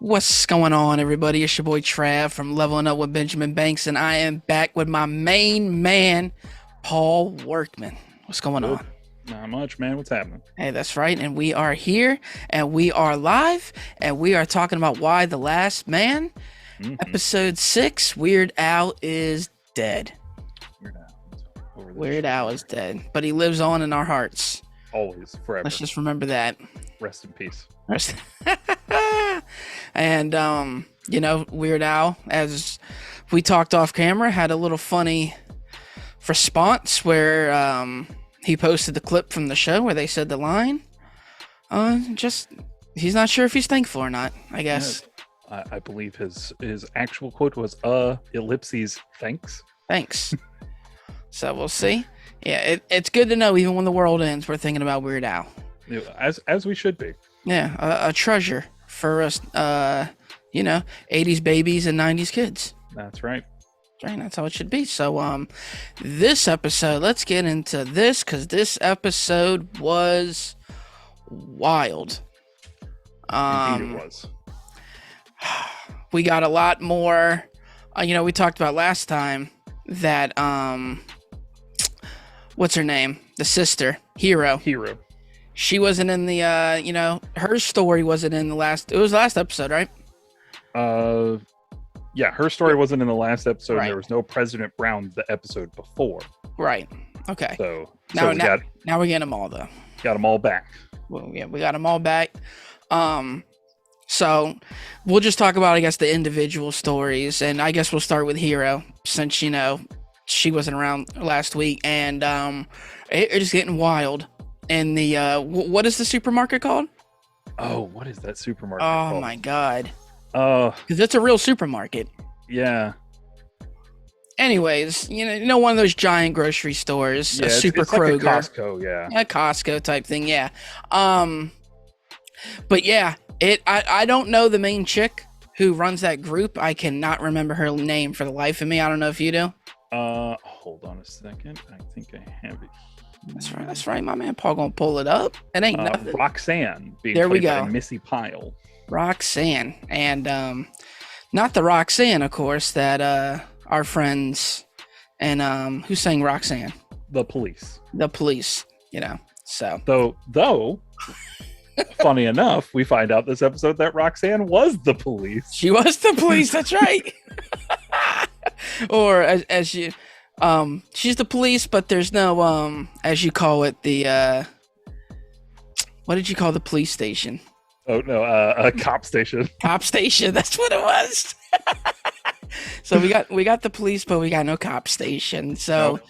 What's going on, everybody? It's your boy Trav from Leveling Up with Benjamin Banks, and I am back with my main man, Paul Workman. What's going Good. on? Not much, man. What's happening? Hey, that's right, and we are here, and we are live, and we are talking about Why the Last Man, Mm-hmm. episode 6. Weird Al is dead. Weird Al. Over this Weird shit. Al is dead, but he lives on in our hearts. Always, forever. Let's just remember that. Rest in peace. And Weird Al, as we talked off camera, had a little funny response where he posted the clip from the show where they said the line. Just he's not sure if he's thankful or not, I guess. I believe his actual quote was ellipses thanks. Thanks. So we'll see. Yeah, it's good to know even when the world ends, we're thinking about Weird Al. As we should be. Yeah, a treasure for us, 80s babies and 90s kids. That's right. Right, that's how it should be. So, this episode, let's get into this because this episode was wild. Indeed it was. We got a lot more. We talked about last time that what's her name? The sister, Hero. She wasn't in the her story wasn't in the last. It was last episode, right? Yeah, her story wasn't in the last episode. Right. There was no President Brown the episode before. Right. Okay. So Now we got we're getting them all though. them all back. Well, yeah, we got them all back. So we'll just talk about, I guess, the individual stories, and I guess we'll start with Hero since she wasn't around last week, and it's just getting wild. And the what is the supermarket called? Oh, what is that supermarket Oh called? my god! Oh, Because it's a real supermarket. yeah. Anyways, one of those giant grocery stores, Yeah, a super it's Kroger, like a Costco, yeah. a Costco type thing, yeah. But yeah, I don't know the main chick who runs that group. I cannot remember her name for the life of me. I don't know if you do. Hold on a second. I think I have it. That's right. My man Paul gonna pull it up. It ain't nothing. Roxanne being There we played by go. Missy Pyle. Roxanne, and not the Roxanne, of course, that our friends and who sang Roxanne? The Police. The Police. So Though funny enough, we find out this episode that Roxanne was the Police. she was the Police. That's right. Or as you, she's the Police, but there's no as you call it, the what did you call the police station? Oh no, a cop station. Cop station. That's what it was. So we got the police, but we got no cop station. So, Nope.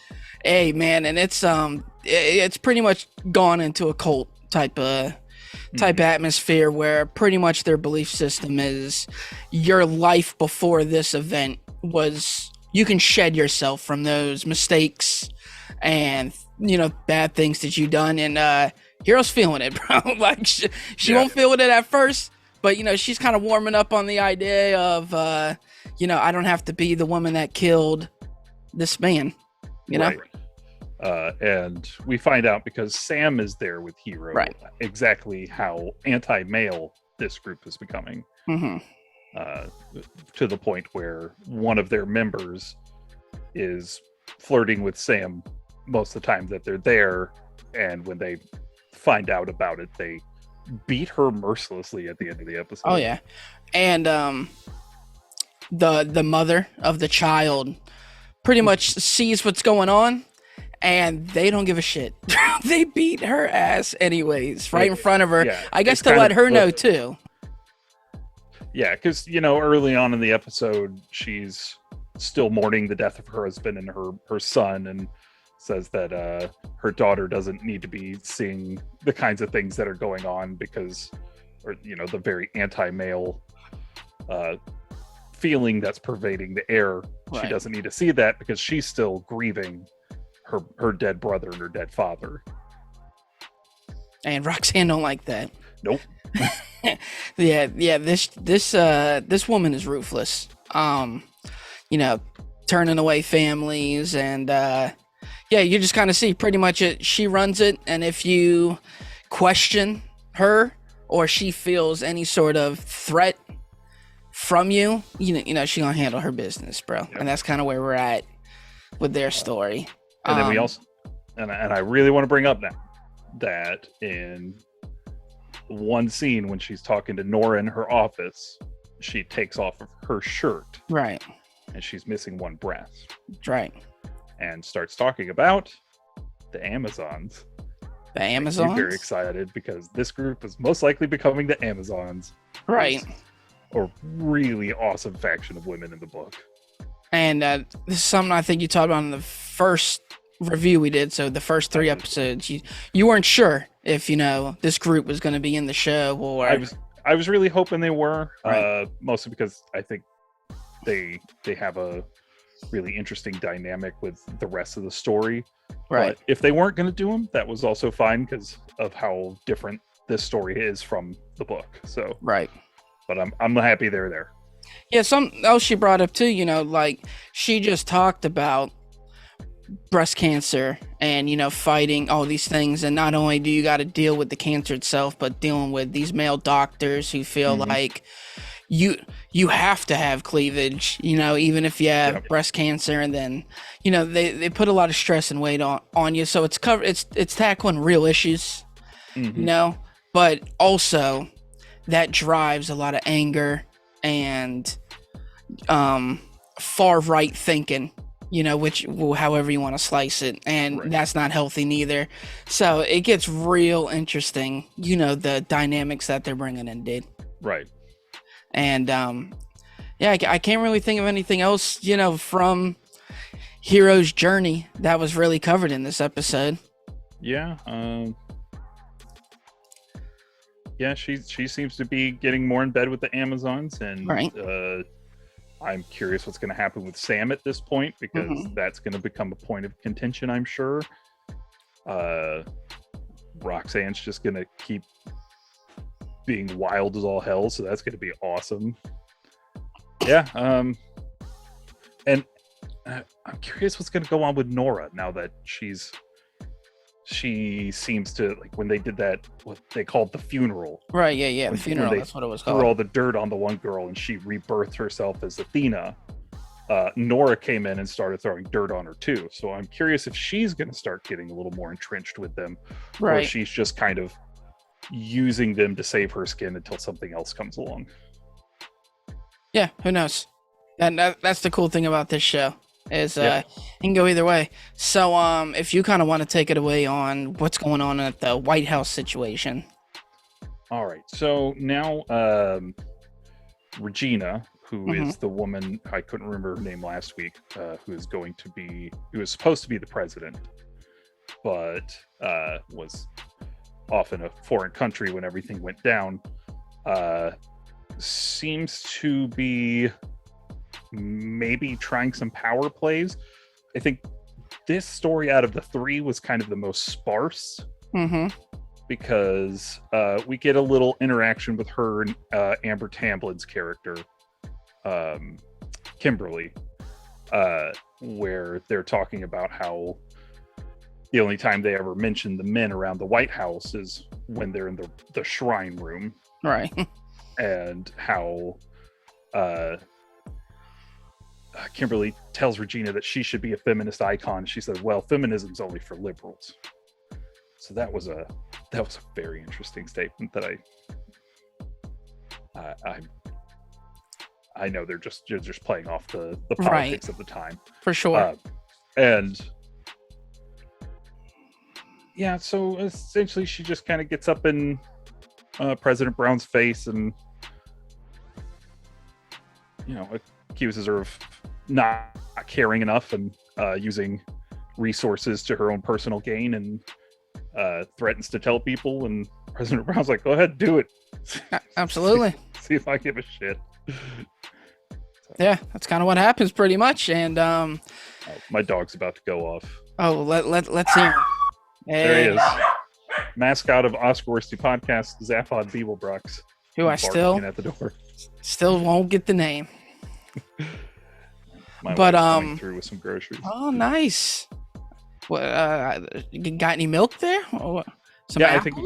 Hey man, and it's pretty much gone into a cult type atmosphere where pretty much their belief system is your life before this event was you can shed yourself from those mistakes and bad ththings that you've done, and Hero's feeling it, bro. Like she Yeah. won't feel it at first, but she's kind of warming up on the idea of I don't have to be the woman that killed this man, Right. And we find out because Sam is there with Hero, Right. exactly how anti-male this group is becoming. Mm-hmm. To the point where one of their members is flirting with Sam most of the time that they're there, and when they find out about it, they beat her mercilessly at the end of the episode. Oh yeah, and the mother of the child pretty much sees what's going on, and they don't give a shit. They beat her ass anyways, right in front of her. Yeah, I guess it's to kind let of her know too. Yeah, because early on in the episode, she's still mourning the death of her husband and her son, and says that her daughter doesn't need to be seeing the kinds of things that are going on because, or the very anti-male feeling that's pervading the air. She Right. doesn't need to see that because she's still grieving her dead brother and her dead father. And Roxanne don't like that. Nope. Yeah. This woman is ruthless. Turning away families, and you just kind of see pretty much it. She runs it, and if you question her or she feels any sort of threat, from you, you know, she gonna handle her business, bro. Yep. And that's kind of where we're at with their story. And then we also, and I really want to bring up now that in one scene when she's talking to Nora in her office, she takes off of her shirt, right, and she's missing one breast, right, and starts talking about the Amazons. the Amazons. I'm very excited because this group is most likely becoming the Amazons, right, a really awesome faction of women in the book. And this is something I think you talked about in the first review we did. So the first 3 episodes, you weren't sure if, you know, this group was going to be in the show, or I was really hoping they were, right. Mostly because I think they have a really interesting dynamic with the rest of the story. Right. But if they weren't going to do them, that was also fine because of how different this story is from the book. So right. But I'm happy they're there. Yeah, something else she brought up too, you know, like she just talked about breast cancer and, you know, fighting all these things. And not only do you got to deal with the cancer itself, but dealing with these male doctors who feel like you have to have cleavage, you know, even if you have breast cancer. And then, you know, they put a lot of stress and weight on you. So it's tackling real issues, you know, but also that drives a lot of anger and far right thinking, you know, which however you want to slice it, and that's not healthy neither. So it gets real interesting, you know, the dynamics that they're bringing in, dude. Right. And yeah, I can't really think of anything else, you know, from Hero's journey that was really covered in this episode. Yeah. Yeah, she seems to be getting more in bed with the Amazons, and I'm curious what's going to happen with Sam at this point, because that's going to become a point of contention, I'm sure. Roxanne's just going to keep being wild as all hell, so that's going to be awesome. Yeah, and I'm curious what's going to go on with Nora now that she seems to, like, when they did that, what they called the funeral. Right, yeah, the funeral, that's what it was called. Threw all the dirt on the one girl and she rebirthed herself as Athena. Nora came in and started throwing dirt on her too. So I'm curious if she's going to start getting a little more entrenched with them. Or if she's just kind of using them to save her skin until something else comes along. Yeah, who knows? And that's the cool thing about this show. Is it can go either way. So if you kind of want to take it away on what's going on at the White House situation. All right, so now Regina, who is the woman, I couldn't remember her name last week, who was supposed to be the president, but was off in a foreign country when everything went down, seems to be maybe trying some power plays. I think this story out of the 3 was kind of the most sparse, because we get a little interaction with her and Amber Tamblin's character, Kimberly, where they're talking about how the only time they ever mention the men around the White House is when they're in the shrine room, right? And how Kimberly tells Regina that she should be a feminist icon. She said, well, feminism's only for liberals. So that was a very interesting statement that I know they're just playing off the politics of the time. For sure. And yeah, so essentially she just kind of gets up in President Brown's face and, you know, accuses her of not caring enough and using resources to her own personal gain, and threatens to tell people, and President Brown's like, go ahead, do it. Absolutely. See if I give a shit. Yeah, that's kind of what happens pretty much. And my dog's about to go off. Oh, let's hear him. There he is. Mascot of Oscar Worsty podcast, Zaphod Beeblebrox. Who I still at the door. Still won't get the name. My wife's going through with some groceries. Oh, nice. What? You got any milk there? Or Some Yeah, I apples? think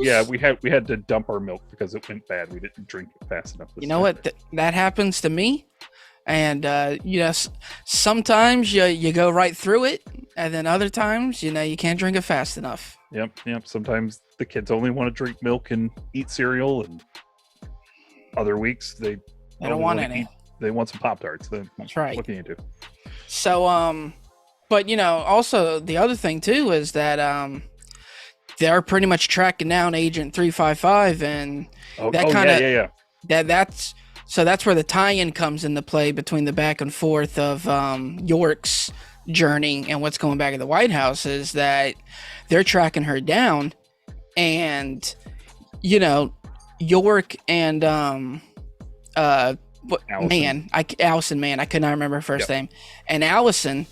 we had to dump our milk because it went bad. We didn't drink it fast enough. You know what? That happens to me. And sometimes you go right through it, and then other times you can't drink it fast enough. Yep. Sometimes the kids only want to drink milk and eat cereal, and other weeks they don't want any. They want some Pop-Tarts. That's right. What can you do? So but also the other thing too is that they're pretty much tracking down Agent 355, and that's where the tie-in comes into play between the back and forth of York's journey and what's going back at the White House, is that they're tracking her down, and York and Allison, I could not remember her first name, and Allison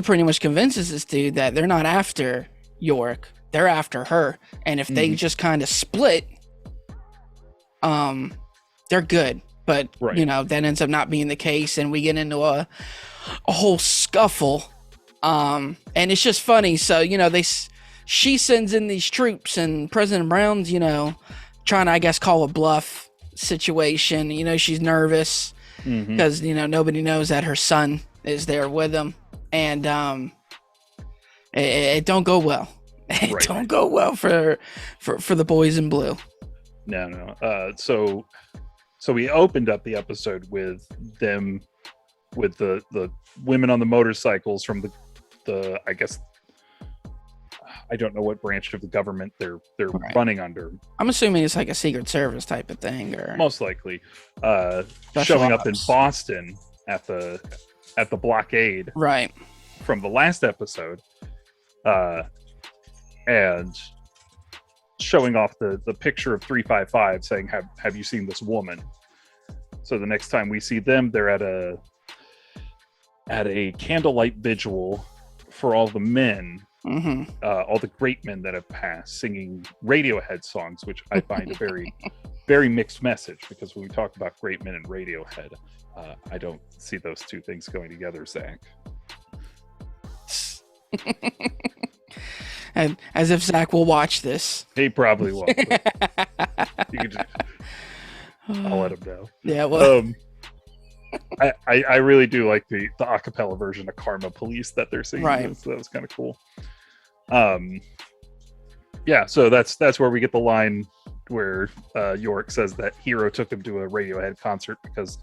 pretty much convinces this dude that they're not after York, they're after her, and if they just kind of split, they're good. But that ends up not being the case, and we get into a whole scuffle, and it's just funny. So she sends in these troops, and President Brown's trying to, I guess, call a bluff situation. She's nervous because nobody knows that her son is there with them, and it don't go well. It don't go well for the boys in blue. No. So we opened up the episode with them, with the women on the motorcycles from the I guess, I don't know what branch of the government they're running under. I'm assuming it's like a Secret Service type of thing, or most likely showing up in Boston at the blockade from the last episode, and showing off the picture of 355, saying, have you seen this woman? So the next time we see them, they're at a candlelight vigil for all the men, all the great men that have passed, singing Radiohead songs, which I find a very, very mixed message, because when we talk about great men and Radiohead, I don't see those two things going together, Zach. And as if Zach will watch this. He probably won't. I'll let him know. Yeah, well. I really do like the acapella version of Karma Police that they're singing. Right. So that was kind of cool. Yeah, so that's where we get the line where York says that Hero took him to a Radiohead concert because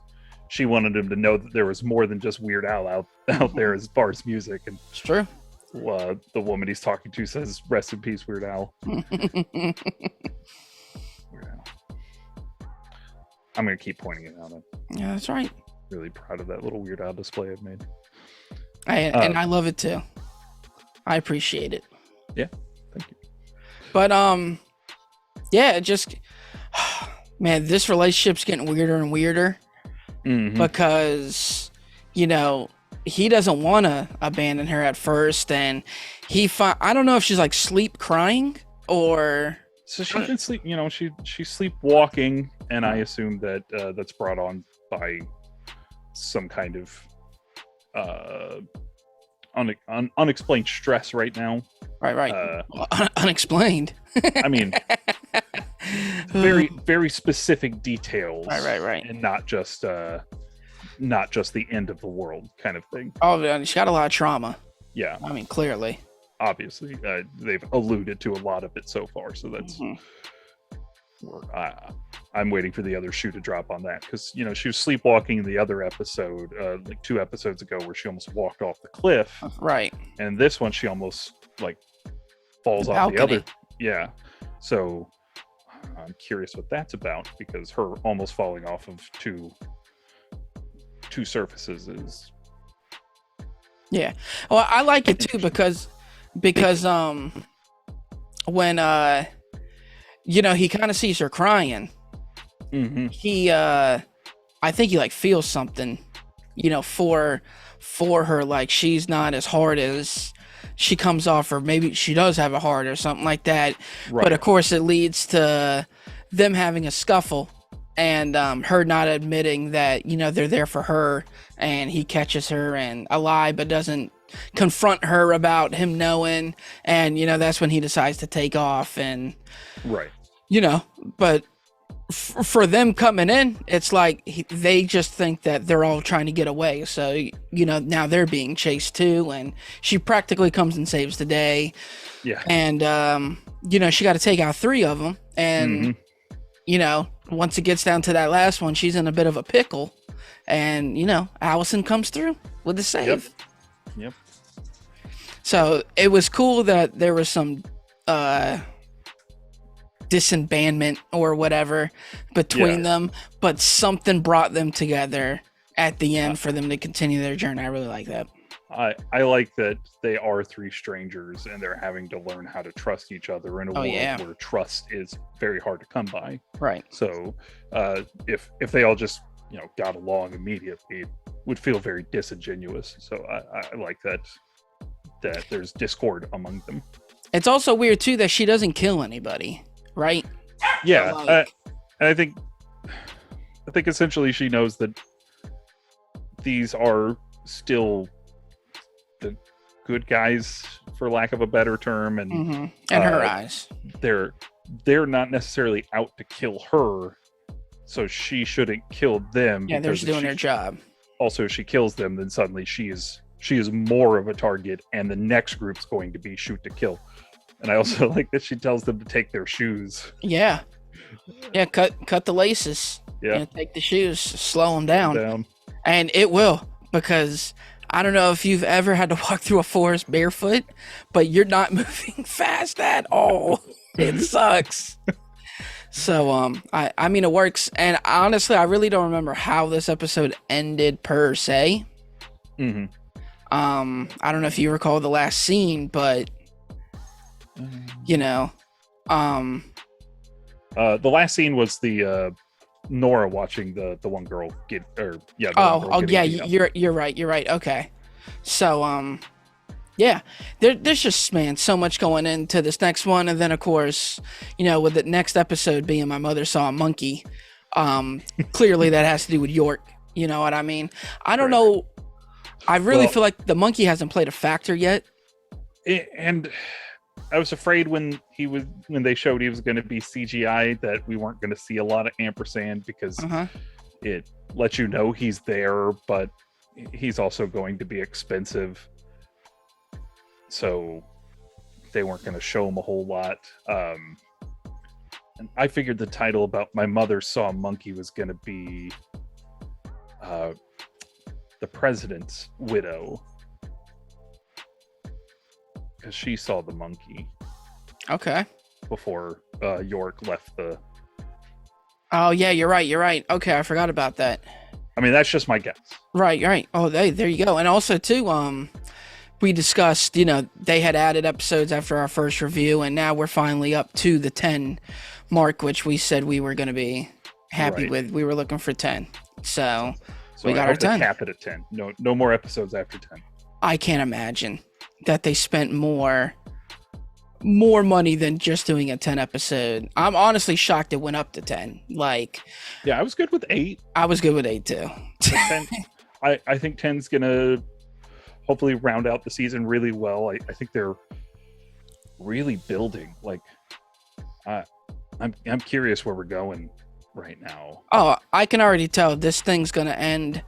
she wanted him to know that there was more than just Weird Al out there as far as music. And it's true. The woman he's talking to says, "Rest in peace, Weird Al." Weird Al. I'm gonna keep pointing it out. Yeah, that's right. Really proud of that little Weird Al display I've made. And I love it too. I appreciate it. Yeah, thank you. But yeah, just man, this relationship's getting weirder and weirder because he doesn't want to abandon her at first, and I don't know if she's like sleep crying or. So she can sleep. She's sleepwalking, and I assume that that's brought on by some kind of unexplained stress right now. Right. Unexplained. I mean, very, very specific details. Right. And not just the end of the world kind of thing. Oh, she's got a lot of trauma. Yeah. I mean, clearly. Obviously, they've alluded to a lot of it so far, so that's. I'm waiting for the other shoe to drop on that, because she was sleepwalking in the other episode, like 2 episodes ago, where she almost walked off the cliff. Right. And this one, she almost falls off the other. Yeah. So I'm curious what that's about, because her almost falling off of two surfaces is. Yeah. Well, I like it too because when he kind of sees her crying, he I think he feels something for her, like she's not as hard as she comes off, or maybe she does have a heart or something like that. Right. But of course it leads to them having a scuffle, and her not admitting that they're there for her, and he catches her and alive but doesn't confront her about him knowing, and that's when he decides to take off, and Right. But for them coming in, it's like they just think that they're all trying to get away. So now they're being chased too, and she practically comes and saves the day. Yeah. And she got to take out 3 of them, and once it gets down to that last one, she's in a bit of a pickle, and Allison comes through with the save. Yep. So it was cool that there was some disbandment or whatever between them, but something brought them together at the end for them to continue their journey. I really like that. I like that they are 3 strangers and they're having to learn how to trust each other in a world where trust is very hard to come by. Right. So if they all just got along immediately, it would feel very disingenuous. So I like that there's discord among them. It's also weird too that she doesn't kill anybody, right? Yeah, I think essentially she knows that these are still the good guys, for lack of a better term, and in her eyes, they're not necessarily out to kill her, so she shouldn't kill them. Yeah, they're just doing their job. Also, if she kills them, then suddenly she is more of a target, and the next group's going to be shoot to kill. And I also like that she tells them to take their shoes. Yeah, cut the laces. Yeah, take the shoes, slow them down. And it will, because I don't know if you've ever had to walk through a forest barefoot, but you're not moving fast at all. It sucks. So I mean, it works. And honestly, I really don't remember how this episode ended per se. I don't know if you recall the last scene, but the last scene was the Nora watching the one girl get, or you're right. Okay. So there's just, man, so much going into this next one, and then of course, with the next episode being My Mother Saw a Monkey, clearly that has to do with York. You know what I mean? I don't know. I really feel like the monkey hasn't played a factor yet. And I was afraid when they showed he was going to be CGI that we weren't going to see a lot of ampersand, because it lets you know he's there, but he's also going to be expensive. So they weren't going to show him a whole lot. And I figured the title about My Mother Saw a Monkey was going to be The President's Widow, because she saw the monkey. Okay. Before York left the... Oh, yeah, you're right. Okay, I forgot about that. I mean, that's just my guess. Right. Oh, there you go. And also, too, we discussed, they had added episodes after our first review, and now we're finally up to the 10 mark, which we said we were going to be happy with. We were looking for 10. So we got our 10. Cap it at 10. No more episodes after 10. I can't imagine that they spent more money than just doing a 10 episode. I'm honestly shocked it went up to 10. Yeah, I was good with 8. I was good with 8 too. 10, I think 10's gonna hopefully round out the season really well. I think they're really building. I'm curious where we're going right now. Oh, I can already tell this thing's gonna end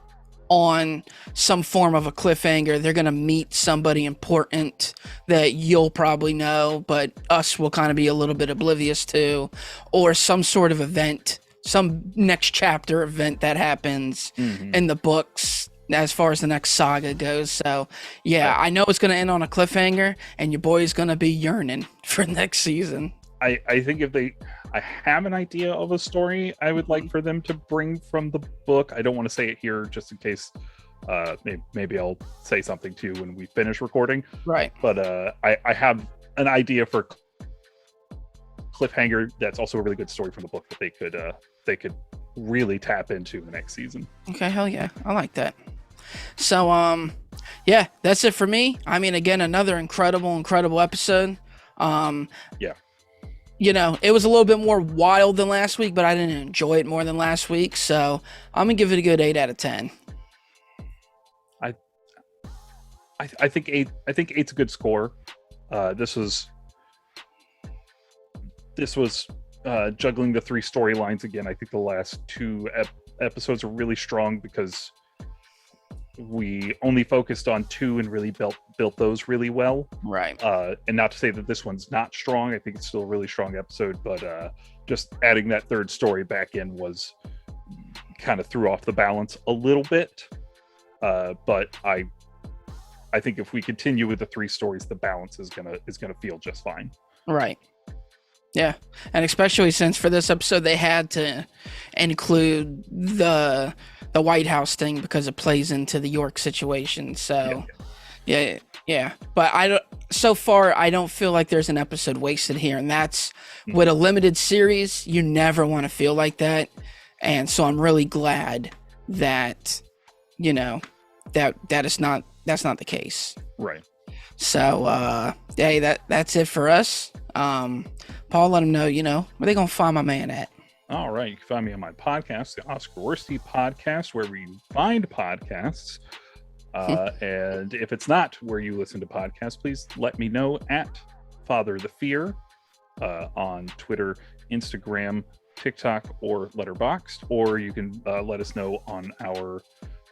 on some form of a cliffhanger. They're gonna meet somebody important that you'll probably know, but us will kind of be a little bit oblivious to, or some sort of event, some next chapter event that happens in the books as far as the next saga goes. So I know it's gonna end on a cliffhanger, and your boy's gonna be yearning for next season. I think I have an idea of a story I would like for them to bring from the book. I don't want to say it here just in case maybe I'll say something too when we finish recording. Right. But I have an idea for cliffhanger that's also a really good story from the book that they could really tap into the next season. Okay, hell yeah. I like that. So that's it for me. I mean, again, another incredible episode. It was a little bit more wild than last week, but I didn't enjoy it more than last week. So I'm going to give it a good 8 out of 10. I think eight. I think eight's a good score. This was juggling the three storylines again. I think the last two episodes are really strong because we only focused on two and really built those really well. Right. And not to say that this one's not strong. I think it's still a really strong episode, but just adding that third story back in was kind of threw off the balance a little bit. But I think if we continue with the three stories, the balance is gonna feel just fine. Right. Yeah, and especially since for this episode they had to include the White House thing because it plays into the York situation. So, yeah. But so far I don't feel like there's an episode wasted here, and that's with a limited series. You never want to feel like that, and so I'm really glad that that's not the case. Right. So, hey, that's it for us. Paul, let them know, where they gonna find my man at. All right, you can find me on my podcast, the Oscar Worsty podcast, where you find podcasts. And if it's not where you listen to podcasts, please let me know at Father the Fear on Twitter, Instagram, TikTok, or Letterboxd, or you can let us know on our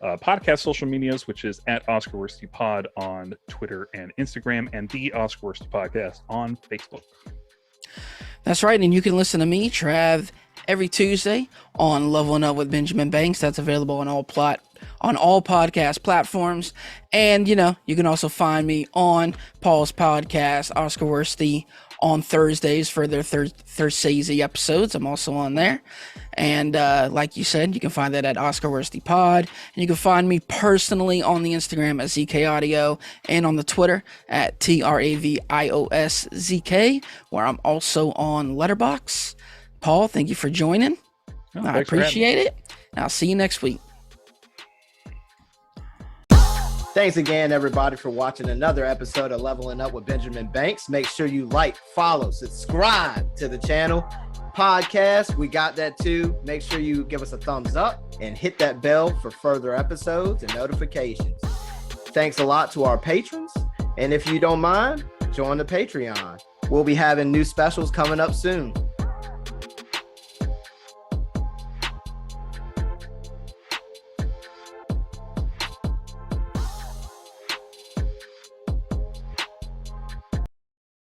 podcast social medias, which is at Oscar Worsty Pod on Twitter and Instagram, and the Oscar Worsty Podcast on Facebook. That's right, and you can listen to me, Trav, every Tuesday on Leveling Up with Benjamin Banks. That's available on all podcast platforms, and you can also find me on Paul's podcast, Oscar Worsty, on Thursdays for their Thursday episodes. I'm also on there. And like you said, you can find that at Oscar Worsty Pod. And you can find me personally on the Instagram at ZK Audio and on the Twitter at TravioszK, where I'm also on Letterboxd. Paul, thank you for joining. I appreciate it. And I'll see you next week. Thanks again, everybody, for watching another episode of Leveling Up with Benjamin Banks. Make sure you like, follow, subscribe to the channel. Podcast, we got that too. Make sure you give us a thumbs up and hit that bell for further episodes and notifications. Thanks a lot to our patrons. And if you don't mind, join the Patreon. We'll be having new specials coming up soon.